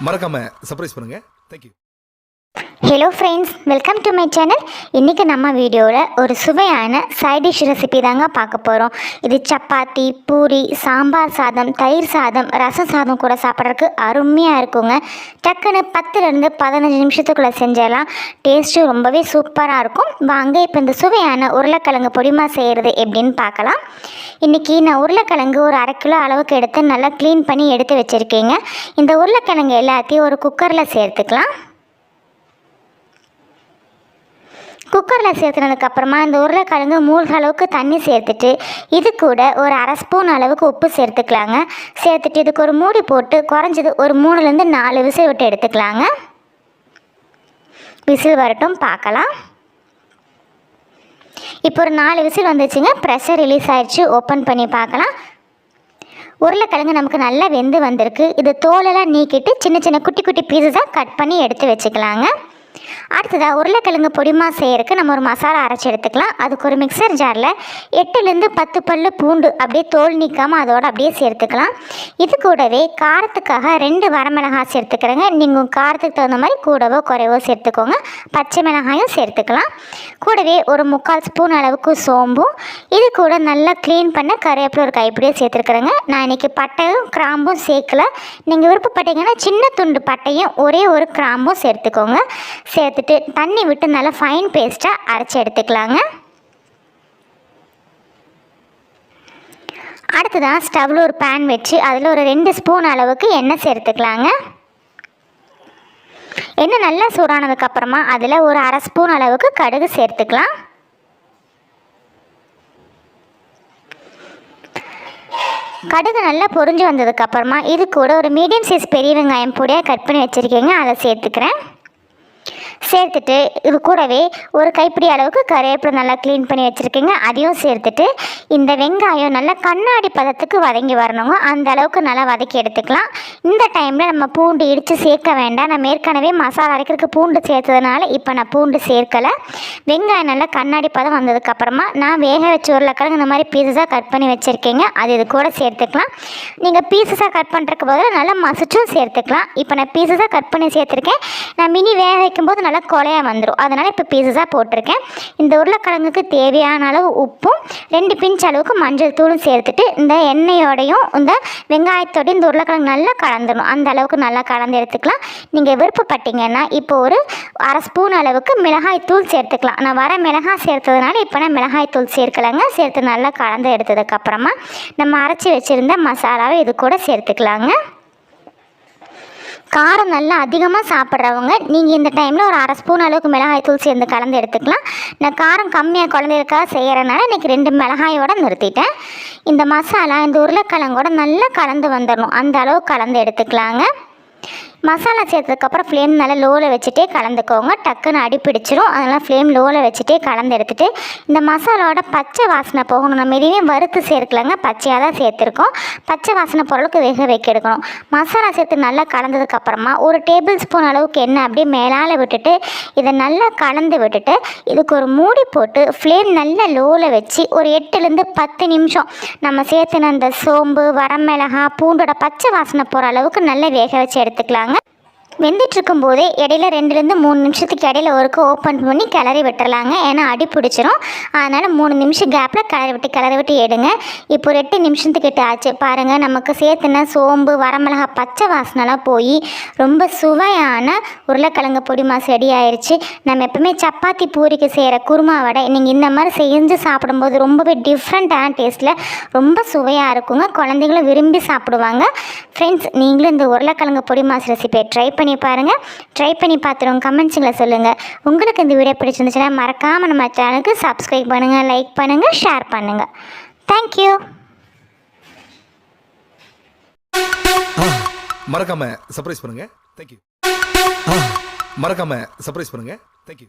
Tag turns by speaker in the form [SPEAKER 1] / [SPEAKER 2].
[SPEAKER 1] மறக்காம சர்ப்ரைஸ் பண்ணுங்க. Thank you.
[SPEAKER 2] Hello friends, welcome to my channel. இன்றைக்கி நம்ம வீடியோவில் ஒரு சுவையான சைட் டிஷ் ரெசிபி தாங்க பார்க்க போகிறோம். இது சப்பாத்தி, பூரி, சாம்பார் சாதம், தயிர் சாதம், ரசம் சாதம் கூட சாப்பிட்றதுக்கு அருமையாக இருக்குங்க. டக்குன்னு 10லேருந்து 15 நிமிஷத்துக்குள்ளே செஞ்சிடலாம். டேஸ்ட்டு ரொம்பவே சூப்பராக இருக்கும். வாங்க இப்போ இந்த சுவையான உருளைக்கிழங்கு பொடிமா செய்கிறது எப்படின்னு பார்க்கலாம். இன்றைக்கி நான் உருளைக்கிழங்கு ஒரு 1/2 கிலோ அளவுக்கு எடுத்து நல்லா க்ளீன் பண்ணி எடுத்து வச்சுருக்கேங்க. இந்த உருளைக்கிழங்கு எல்லாத்தையும் ஒரு குக்கரில் சேர்த்துக்கலாம். குக்கரில் சேர்த்துனதுக்கப்புறமா இந்த உருளைக்கிழங்கு மூழ்கிற அளவுக்கு தண்ணி சேர்த்துட்டு இது கூட ஒரு 1/2 ஸ்பூன் அளவுக்கு உப்பு சேர்த்துக்கலாங்க. சேர்த்துட்டு இதுக்கு ஒரு மூடி போட்டு குறைஞ்சது ஒரு 3லேருந்து 4 விசில் விட்டு எடுத்துக்கலாங்க. விசில் வரட்டும், பார்க்கலாம். இப்போ ஒரு 4 விசில் வந்துச்சுங்க. ப்ரெஷர் ரிலீஸ் ஆகிடுச்சு. ஓப்பன் பண்ணி பார்க்கலாம். உருளைக்கிழங்கு நமக்கு நல்லா வெந்து வந்திருக்கு. இது தோலெல்லாம் நீக்கிட்டு சின்ன சின்ன குட்டி குட்டி பீஸஸாக கட் பண்ணி எடுத்து வச்சுக்கலாங்க. அடுத்ததாக உருளைக்கிழங்கு பொடிமா செய்யறதுக்கு நம்ம ஒரு மசாலா அரைச்சி எடுத்துக்கலாம். அதுக்கு ஒரு மிக்சர் ஜாரில் 8லேருந்து 10 பல்லு பூண்டு அப்படியே தோல் நீக்காமல் அதோடு அப்படியே சேர்த்துக்கலாம். இது கூடவே காரத்துக்காக 2 வரமிளகாய் சேர்த்துக்கிறேங்க. நீங்கள் காரத்துக்கு தகுந்த மாதிரி கூடவோ குறைவோ சேர்த்துக்கோங்க. பச்சை மிளகாயும் சேர்த்துக்கலாம். கூடவே ஒரு 3/4 ஸ்பூன் அளவுக்கு சோம்பும், இது கூட நல்லா க்ளீன் பண்ண கருவேப்பிலை ஒரு கைப்பிடியே சேர்த்துருக்குறேங்க. நான் இன்றைக்கி பட்டையும் கிராம்பும் சேர்க்கல. நீங்கள் விருப்பப்பட்டீங்கன்னா சின்ன துண்டு பட்டையும் ஒரே ஒரு கிராம்பும் சேர்த்துக்கோங்க. சேர்த்துட்டு தண்ணி விட்டு நல்லா ஃபைன் பேஸ்ட்டாக அரைச்சி எடுத்துக்கலாங்க. அடுத்ததான் ஸ்டவ்வில் ஒரு பேன் வச்சு அதில் ஒரு 2 ஸ்பூன் அளவுக்கு எண்ணெய் சேர்த்துக்கலாங்க. எண்ணெய் நல்லா சூடானதுக்கப்புறமா அதில் ஒரு 1/2 ஸ்பூன் அளவுக்கு கடுகு சேர்த்துக்கலாம். கடுகு நல்லா பொரிஞ்சு வந்ததுக்கப்புறமா இது கூட ஒரு மீடியம் சைஸ் பெரிய வெங்காயம் பொடியாக கட் பண்ணி வச்சுருக்கீங்க, அதை சேர்த்துக்கிறேன். சேர்த்துட்டு இது கூடவே ஒரு கைப்பிடி அளவுக்கு கருவேப்பிலை நல்லா க்ளீன் பண்ணி வச்சுருக்கீங்க, அதையும் சேர்த்துட்டு இந்த வெங்காயம் நல்லா கண்ணாடி பதத்துக்கு வதங்கி வரணுங்க. அந்த அளவுக்கு நல்லா வதக்கி எடுத்துக்கலாம். இந்த டைமில் நம்ம பூண்டு இடித்து சேர்க்க வேண்டாம். நம்ம ஏற்கனவே மசாலா அரைக்கிறதுக்கு பூண்டு சேர்த்ததுனால இப்போ நான் பூண்டு சேர்க்கலை. வெங்காயம் நல்லா கண்ணாடி பதம் வந்ததுக்கப்புறமா நான் வேக வச்சு உருளைக்கிழங்கு இந்த மாதிரி பீஸஸாக கட் பண்ணி வச்சுருக்கீங்க, அது இது கூட சேர்த்துக்கலாம். நீங்கள் பீஸஸாக கட் பண்ணுறதுக்கு பதிலாக நல்லா மசிச்சும் சேர்த்துக்கலாம். இப்போ நான் பீஸஸாக கட் பண்ணி சேர்த்துருக்கேன். நான் மினி வேக வைக்கும்போது நல்லா கொலையாக வந்துடும், அதனால் இப்போ பீஸஸாக போட்டிருக்கேன். இந்த உருளைக்கிழங்குக்கு தேவையான அளவு உப்பும் 2 பிஞ்ச் அளவுக்கு மஞ்சள் தூளும் சேர்த்துட்டு இந்த எண்ணெயோடையும் இந்த வெங்காயத்தோடையும் இந்த உருளைக்கிழங்கு நல்லா கலந்துடணும். அந்த அளவுக்கு நல்லா கலந்து எடுத்துக்கலாம். நீங்கள் விருப்பப்பட்டீங்கன்னா இப்போ ஒரு 1/2 ஸ்பூன் அளவுக்கு மிளகாய் தூள் சேர்த்துக்கலாம். நான் வர மிளகாய் சேர்த்ததுனால இப்போ நான் மிளகாய் தூள் சேர்க்கலைங்க. சேர்த்து நல்லா கலந்து எடுத்ததுக்கப்புறமா நம்ம அரைச்சி வச்சுருந்த மசாலாவை இது கூட சேர்த்துக்கலாங்க. காரம் நல்லா அதிகமாக சாப்பிட்றவங்க நீங்கள் இந்த டைமில் ஒரு 1/2 ஸ்பூன் அளவுக்கு மிளகாய் தூள் சேர்ந்து கலந்து எடுத்துக்கலாம். நான் காரம் கம்மியாக குழந்தைகளுக்காக செய்கிறனால இன்றைக்கி 2 மிளகாயோடு நிறுத்திட்டேன். இந்த மசாலா இந்த உருளைக்கிழங்கோட நல்லா கலந்து வந்துடணும். அந்த அளவு கலந்து எடுத்துக்கலாங்க. மசாலா சேர்த்ததுக்கப்புறம் ஃப்ளேம் நல்லா லோவில் வச்சுட்டே கலந்துக்கோங்க. டக்குன்னு அடி பிடிச்சிரும். அதனால் ஃப்ளேம் லோவில் வச்சுட்டே கலந்து எடுத்துகிட்டு இந்த மசாலாவோட பச்சை வாசனை போகணும். நம்ம எதையுமே வறுத்து சேர்க்கலங்க, பச்சையாக தான் சேர்த்துருக்கோம். பச்சை வாசனை பொருளுக்கு வேக வைக்க எடுக்கணும். மசாலா சேர்த்து நல்லா கலந்ததுக்கப்புறமா ஒரு டேபிள் ஸ்பூன் அளவுக்கு எண்ணெய் அப்படியே மேலால் விட்டுட்டு இதை நல்லா கலந்து விட்டுட்டு இதுக்கு ஒரு மூடி போட்டு ஃப்ளேம் நல்லா லோவில் வச்சு ஒரு 8லேருந்து 10 நிமிஷம் நம்ம சேர்த்துன அந்த சோம்பு, வரமிளகாய், பூண்டோட பச்சை வாசனை போகிற அளவுக்கு நல்லா வேக வச்சு எடுத்துக்கலாங்க. வெந்துட்டுருக்கும் போதே இடையில 2லேருந்து 3 நிமிஷத்துக்கு இடையில ஒருக்கு ஓப்பன் பண்ணி கிளறி விட்டுறலாங்க. ஏன்னா அடி பிடிச்சிரும். அதனால் 3 நிமிஷம் கேப்பில் கிளறி விட்டு எடுங்க. இப்போ ஒரு 8 நிமிஷத்துக்கிட்ட ஆச்சு பாருங்கள். நமக்கு சேர்த்துன சோம்பு, வரமிளகாய் பச்சை வாசனைலாம் போய் ரொம்ப சுவையான உருளைக்கிழங்கு பொடிமா ரெடி ஆயிடுச்சு. நம்ம எப்பவுமே சப்பாத்தி பூரிக்கு செய்கிற குருமா வடை நீங்கள் இந்த மாதிரி செஞ்சு சாப்பிடும்போது ரொம்பவே டிஃப்ரெண்ட்டான டேஸ்ட்டில் ரொம்ப சுவையாக இருக்குங்க. குழந்தைங்களும் விரும்பி சாப்பிடுவாங்க. ஃப்ரெண்ட்ஸ், நீங்களும் இந்த உருளைக்கிழங்கு பொடிமாஸ் ரெசிபியை ட்ரை பண்ணி பாருங்கள். ட்ரை பண்ணி பார்த்துருவோம், கமெண்ட்ஸுங்களை சொல்லுங்கள். உங்களுக்கு இந்த வீடியோ பிடிச்சிருந்துச்சுன்னா மறக்காமல் நம்ம சேனலுக்கு சப்ஸ்கிரைப் பண்ணுங்கள், லைக் பண்ணுங்கள், ஷேர் பண்ணுங்கள். தேங்க்யூ.
[SPEAKER 1] மறக்காம சர்ப்ரைஸ் பண்ணுங்க. தேங்க்யூ. மறக்காம சர்ப்ரைஸ் பண்ணுங்க. தேங்க்யூ.